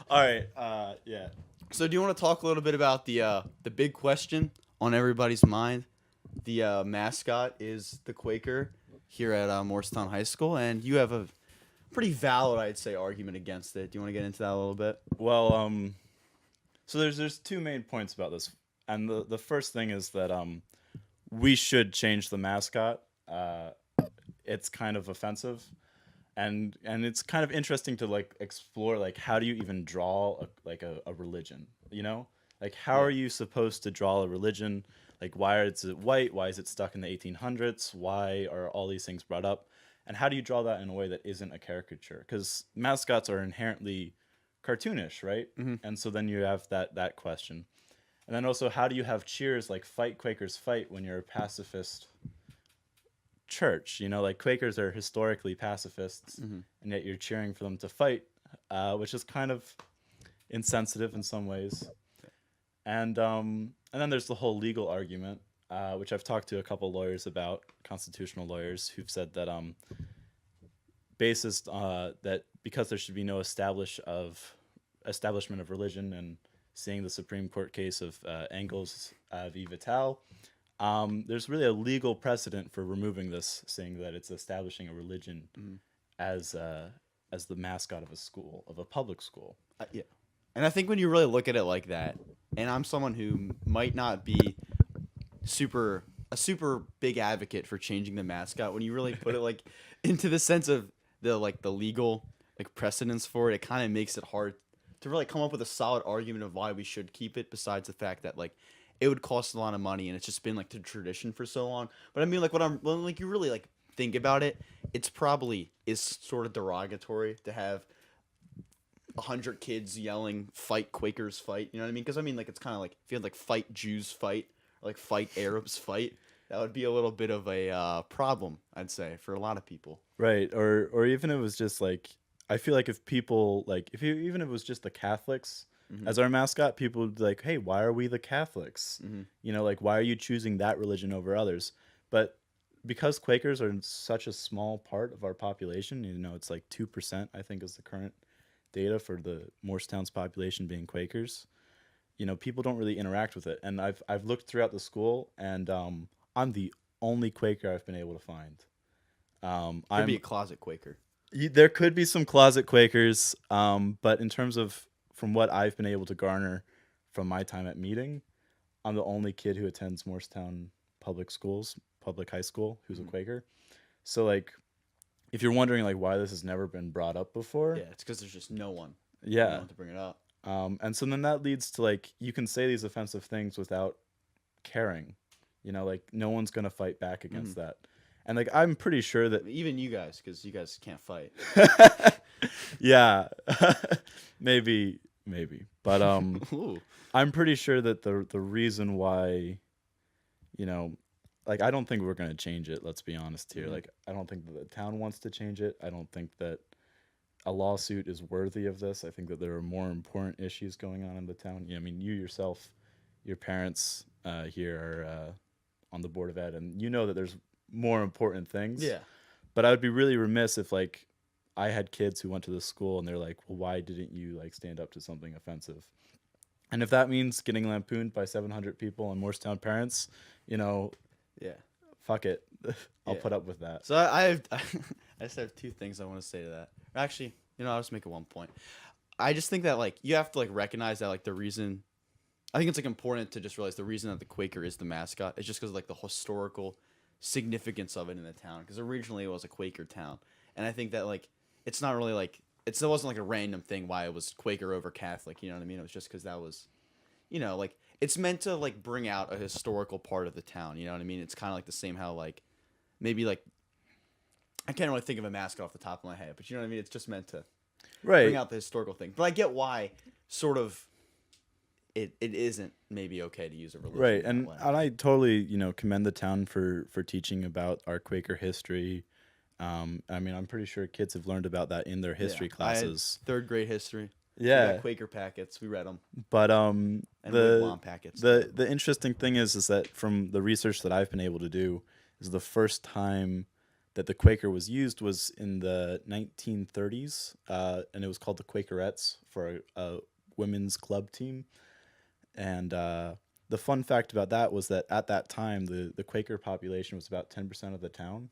All right. Yeah. So do you want to talk a little bit about the big question on everybody's mind? The mascot is the Quaker here at Morristown High School, and you have a pretty valid, I'd say, argument against it. Do you want to get into that a little bit? Well, so there's two main points about this, and the first thing is that we should change the mascot. It's kind of offensive, and it's kind of interesting to like explore like how do you even draw a religion, you know, like how Yeah. are you supposed to draw a religion, like why is it white, why is it stuck in the 1800s, why are all these things brought up, and how do you draw that in a way that isn't a caricature, because mascots are inherently cartoonish, right? Mm-hmm. And so then you have that question, and then also how do you have cheers like fight Quakers fight when you're a pacifist church. You know, like Quakers are historically pacifists, Mm-hmm. and yet you're cheering for them to fight, which is kind of insensitive in some ways. And then there's the whole legal argument, which I've talked to a couple lawyers about, constitutional lawyers, who've said that basis that because there should be no establishment of religion, and seeing the Supreme Court case of Engels v. Vital, there's really a legal precedent for removing this, saying that it's establishing a religion Mm-hmm. as as the mascot of a school, of a public school. Yeah. And I think when you really look at it like that, and I'm someone who might not be super big advocate for changing the mascot, when you really put it like into the sense of the legal like precedence for it, it kind of makes it hard to really come up with a solid argument of why we should keep it, besides the fact that like it would cost a lot of money and it's just been like the tradition for so long. But I mean, like when like you really like think about it, it's probably is sort of derogatory to have 100 kids yelling "Fight Quakers, fight!" You know what I mean? Because I mean, like it's kind of like if you had like "Fight Jews, fight!" or like "Fight Arabs, fight!" That would be a little bit of a problem, I'd say, for a lot of people. Right. Or even it was just like, I feel like if people like if you even if it was just the Catholics Hmm. as our mascot, people would be like, "Hey, why are we the Catholics? Hmm. You know, like why are you choosing that religion over others?" But because Quakers are such a small part of our population, you know, it's like 2%, I think, is the current data for the Morristown's population being Quakers. You know, people don't really interact with it, and I've looked throughout the school, and I'm the only Quaker I've been able to find. Could be I'm a closet Quaker. There could be some closet Quakers, but in terms of from what I've been able to garner from my time at meeting, I'm the only kid who attends Morristown public schools, public high school, who's a Hmm. Quaker. So like, if you're wondering like why this has never been brought up before, Yeah, it's because there's just no yeah. one to bring it up. And so then that leads to like you can say these offensive things without caring, you know, like no one's gonna fight back Hmm. against that. And like I'm pretty sure that Even you guys, because you guys can't fight. yeah, maybe, but Ooh. I'm pretty sure that the reason why, you know, like I don't think we're gonna change it. Let's be honest here. Hmm. Like I don't think that the town wants to change it. I don't think that a lawsuit is worthy of this. I think that there are more important issues going on in the town. Yeah, I mean, you yourself, your parents here are on the board of ed, and you know that there's more important things. Yeah. But I would be really remiss if like I had kids who went to this school and they're like, well, why didn't you like stand up to something offensive? And if that means getting lampooned by 700 people and Morristown parents, you know, Yeah. fuck it. I'll Yeah. put up with that. So I have, I just have two things I want to say to that. Actually, I'll just make it one point. I just think that like you have to like recognize that like the reason, I think it's like important to just realize the reason that the Quaker is the mascot is just because like the historical significance of it in the town. Because originally it was a Quaker town, and I think that like it's not really like it wasn't like a random thing why it was Quaker over Catholic. You know what I mean? It was just because that was, like it's meant to like bring out a historical part of the town. You know what I mean? It's kind of like the same how like maybe like I can't really think of a mascot off the top of my head, but you know what I mean? It's just meant to bring Right. out the historical thing. But I get why sort of it isn't maybe okay to use a religion Right. in that And way. and I totally, you know, commend the town for teaching about our Quaker history. I mean, I'm pretty sure kids have learned about that in their Yeah, history I had classes. third grade history. We got Yeah. Quaker packets. We read them But and the wigwam packets too. the interesting thing is that from the research that I've been able to do is the first time that the Quaker was used was in the 1930s, and it was called the Quakerettes for a women's club team. And the fun fact about that was that at that time, the Quaker population was about 10% of the town,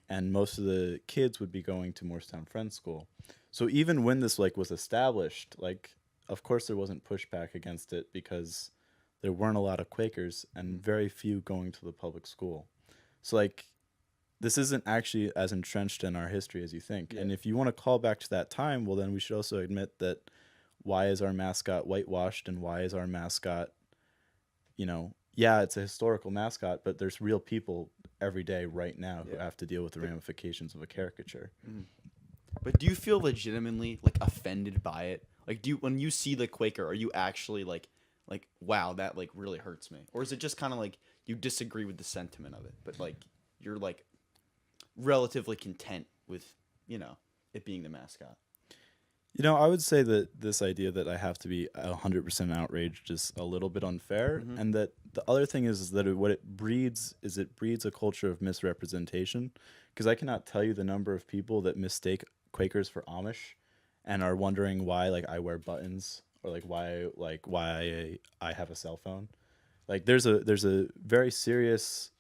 and most of the kids would be going to Morristown Friends School. So even when this like was established, like of course there wasn't pushback against it because there weren't a lot of Quakers and very few going to the public school. So like this isn't actually as entrenched in our history as you think. Yeah. And if you want to call back to that time, well then we should also admit that why is our mascot whitewashed and why is our mascot, yeah, it's a historical mascot, but there's real people every day right now who have to deal with the ramifications of a caricature. But do you feel legitimately like offended by it? Like, when you see the Quaker, are you actually like, wow, that like really hurts me, or is it just kind of like you disagree with the sentiment of it, but like you're like relatively content with it being the mascot? I would say that this idea that I have to be 100% outraged is a little bit unfair, and that the other thing is that what it breeds is it breeds a culture of misrepresentation. Because I cannot tell you the number of people that mistake Quakers for Amish, and are wondering why like I wear buttons or why I have a cell phone. Like there's a very serious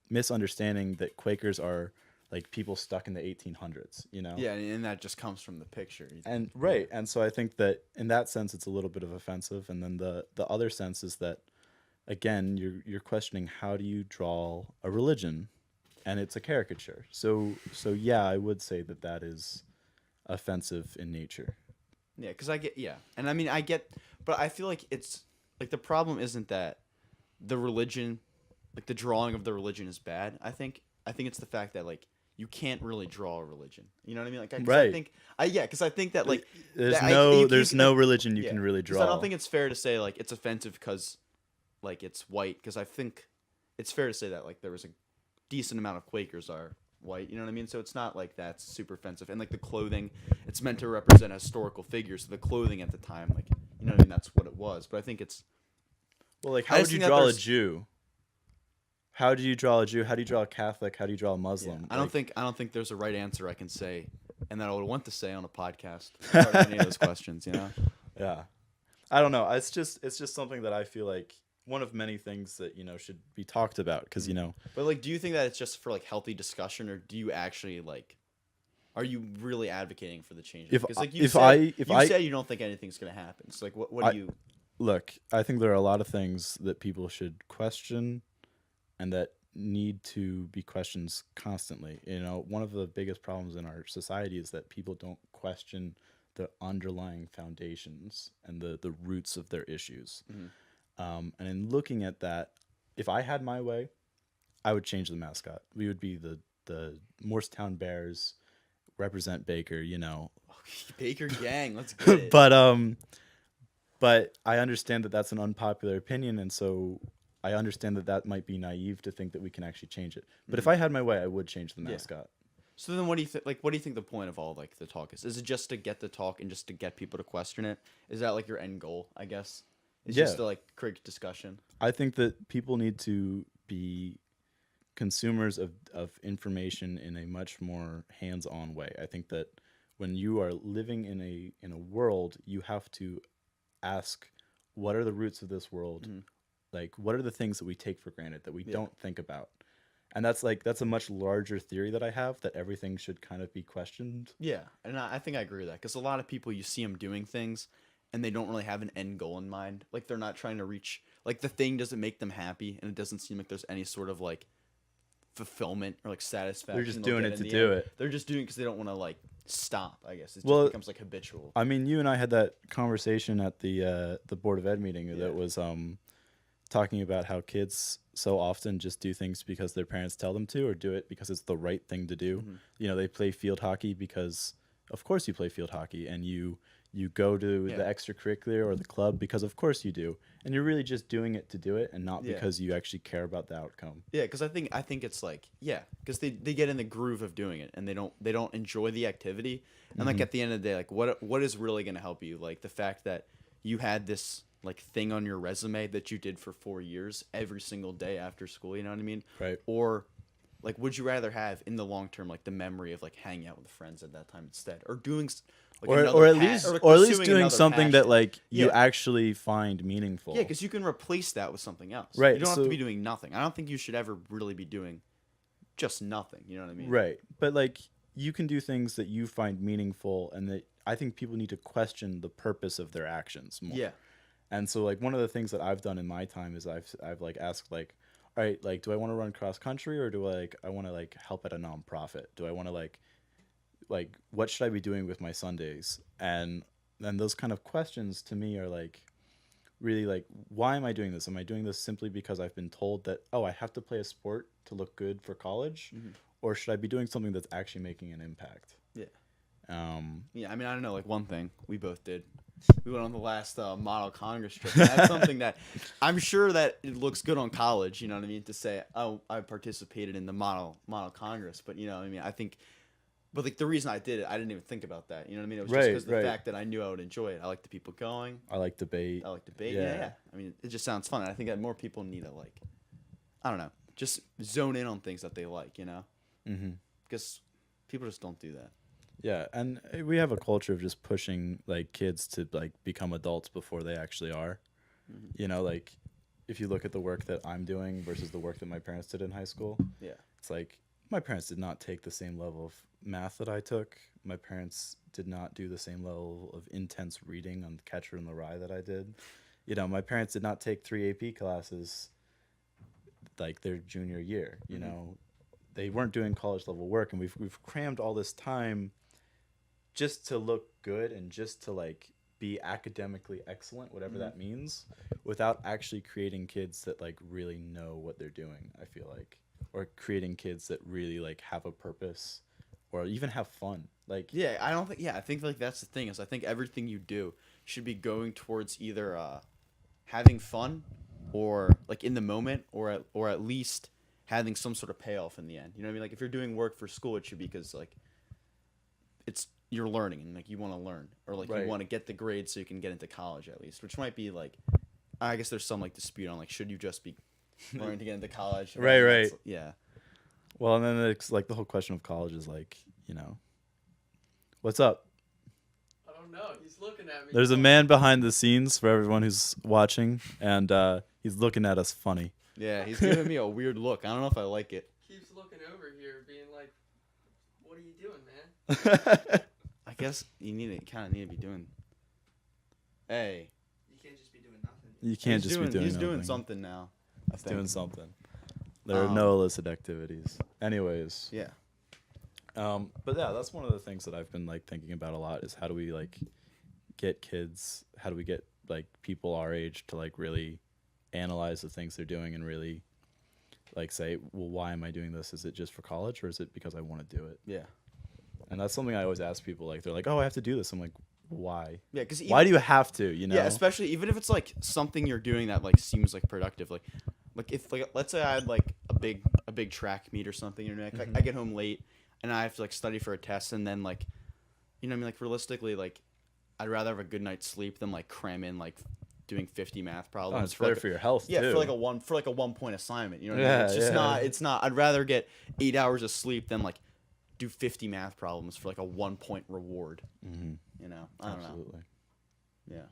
misunderstanding that Quakers are like people stuck in the 1800s, Yeah, and that just comes from the picture. And right, and so I think that in that sense it's a little bit of offensive, and then the other sense is that again you're questioning how do you draw a religion, and it's a caricature. So yeah, I would say that is offensive in nature. Yeah, because and I mean I get, but I feel like it's like the problem isn't that the religion, like the drawing of the religion is bad. I think it's the fact that like you can't really draw a religion. You know what I mean? Like, right. Because I think that like there's no religion you can really draw. I don't think it's fair to say like it's offensive because like it's white. Because I think it's fair to say that like there was a decent amount of Quakers are white. You know what I mean? So it's not like that's super offensive. And like the clothing, it's meant to represent historical figures. So the clothing at the time, like you know what I mean? That's what it was. But I think it's like how would you draw a Jew? How do you draw a Jew? How do you draw a Catholic? How do you draw a Muslim? Yeah, I don't think there's a right answer I can say, and that I would want to say on a podcast regarding any of those questions. Yeah, I don't know. It's just something that I feel like one of many things that should be talked about because But like, do you think that it's just for like healthy discussion, or do you actually like? Are you really advocating for the change? Because like you said you don't think anything's gonna happen. So like, what do you? Look, I think there are a lot of things that people should question and that need to be questioned constantly. One of the biggest problems in our society is that people don't question the underlying foundations and the roots of their issues. And in looking at that, if I had my way, I would change the mascot. We would be the Morristown Bears, represent Baker, Baker gang, let's get it. But I understand that that's an unpopular opinion, and so I understand that might be naive to think that we can actually change it. But if I had my way, I would change the mascot. So then, what do you think? Like, what do you think the point of all like the talk is? Is it just to get the talk and just to get people to question it? Is that like your end goal? I guess it's just to like create discussion. I think that people need to be consumers of information in a much more hands-on way. I think that when you are living in a world, you have to ask, what are the roots of this world? Like, what are the things that we take for granted that we don't think about? And that's a much larger theory that I have, that everything should kind of be questioned. Yeah, and I think I agree with that, because a lot of people, you see them doing things and they don't really have an end goal in mind. Like, they're not trying to reach, like, the thing doesn't make them happy, and it doesn't seem like there's any sort of like fulfillment or like satisfaction. They're just doing it to do it. They're just doing it because they don't want to like stop, I guess. It just becomes like habitual. I mean, you and I had that conversation at the Board of Ed meeting that was talking about how kids so often just do things because their parents tell them to, or do it because it's the right thing to do. They play field hockey because of course you play field hockey, and you go to the extracurricular or the club because of course you do, and you're really just doing it to do it and not because you actually care about the outcome. Yeah, because I think it's like, because they get in the groove of doing it, and they don't enjoy the activity, and like at the end of the day, like what is really going to help you? Like the fact that you had this like thing on your resume that you did for 4 years every single day after school, you know what I mean? Right. Or like would you rather have in the long term like the memory of like hanging out with friends at that time instead, or doing like or at least or at least pursuing doing another something that passion? like you Yeah. actually find meaningful. Yeah, because you can replace that with something else. Right, You don't have to so- be doing nothing. I don't think you should ever really be doing just nothing. You know what I mean? Right. But like you can do things that you find meaningful, and that I think people need to question the purpose of their actions more. Yeah. And so like one of the things that I've done in my time is I've like asked like, all right, like do I want to run cross country, or do I want to like help at a nonprofit? Do I want to like what should I be doing with my Sundays? And then those kind of questions to me are like really like, why am I doing this? Am I doing this simply because I've been told that, oh, I have to play a sport to look good for college? Or should I be doing something that's actually making an impact? Yeah. Um, Yeah, I mean, I don't know. Like one thing we both did, we went on the last model Congress trip. And that's something that I'm sure that it looks good on college. You know what I mean? To say, oh, I participated in the model Congress, but you know, what I mean, I think, but like the reason I did it, I didn't even think about that. You know what I mean? It was just Right, because the right. fact that I knew I would enjoy it. I like the people going. I like debate. I like debate. Yeah. I mean, it just sounds fun. And I think that more people need to like, I don't know, just zone in on things that they like. You know, because people just don't do that. Yeah, and we have a culture of just pushing like kids to like become adults before they actually are. You know, like if you look at the work that I'm doing versus the work that my parents did in high school, Yeah. it's like my parents did not take the same level of math that I took. My parents did not do the same level of intense reading on Catcher in the Rye that I did. You know, my parents did not take 3 AP classes like their junior year. You know, they weren't doing college level work, and we've crammed all this time just to look good and just to like be academically excellent, whatever that means, without actually creating kids that like really know what they're doing. I feel like, or creating kids that really like have a purpose, or even have fun. Like Yeah, I don't think. Yeah, I think like that's the thing is I think everything you do should be going towards either having fun, or like in the moment, or at least having some sort of payoff in the end. You know what I mean? Like if you're doing work for school, it should be because like it's you're learning and like you want to learn, or like Right. you want to get the grades so you can get into college at least, which might be like I guess there's some like dispute on like should you just be learning to get into college? Right, That's- right. Yeah. well, and then it's like the whole question of college is like, you know, what's up? I don't know. He's looking at me. There's a man behind the scenes for everyone who's watching, and he's looking at us funny. Yeah, he's giving me a weird look. I don't know if I like it. Keeps looking over here, being like, "What are you doing, man?" I guess you kind of need to be doing. Hey, You can't just be doing nothing. You can't he's just be doing He's doing nothing. something now. I He's think. doing something. There are no illicit activities. Anyways, Yeah. but yeah, that's one of the things that I've been like thinking about a lot is how do we like get kids, how do we get like people our age to like really analyze the things they're doing and really like say, well, why am I doing this? Is it just for college, or is it because I want to do it? Yeah. And that's something I always ask people. Like they're like, oh, I have to do this. I'm like, why? Yeah, because Why do you have to? You know? Yeah, especially even if it's like something you're doing that like seems like productive. Like if like let's say I had like a big track meet or something. You know, like, I get home late and I have to like study for a test, and then like, you know, what I mean, like realistically, like I'd rather have a good night's sleep than like cram in like doing 50 math problems. Oh, it's better like, for your health Yeah, too. for like a 1 point assignment. You know what I Yeah, mean? It's just yeah. It's not. I'd rather get 8 hours of sleep than like do 50 math problems for like a 1 point reward. Mhm. You know, I don't know. Absolutely. Yeah.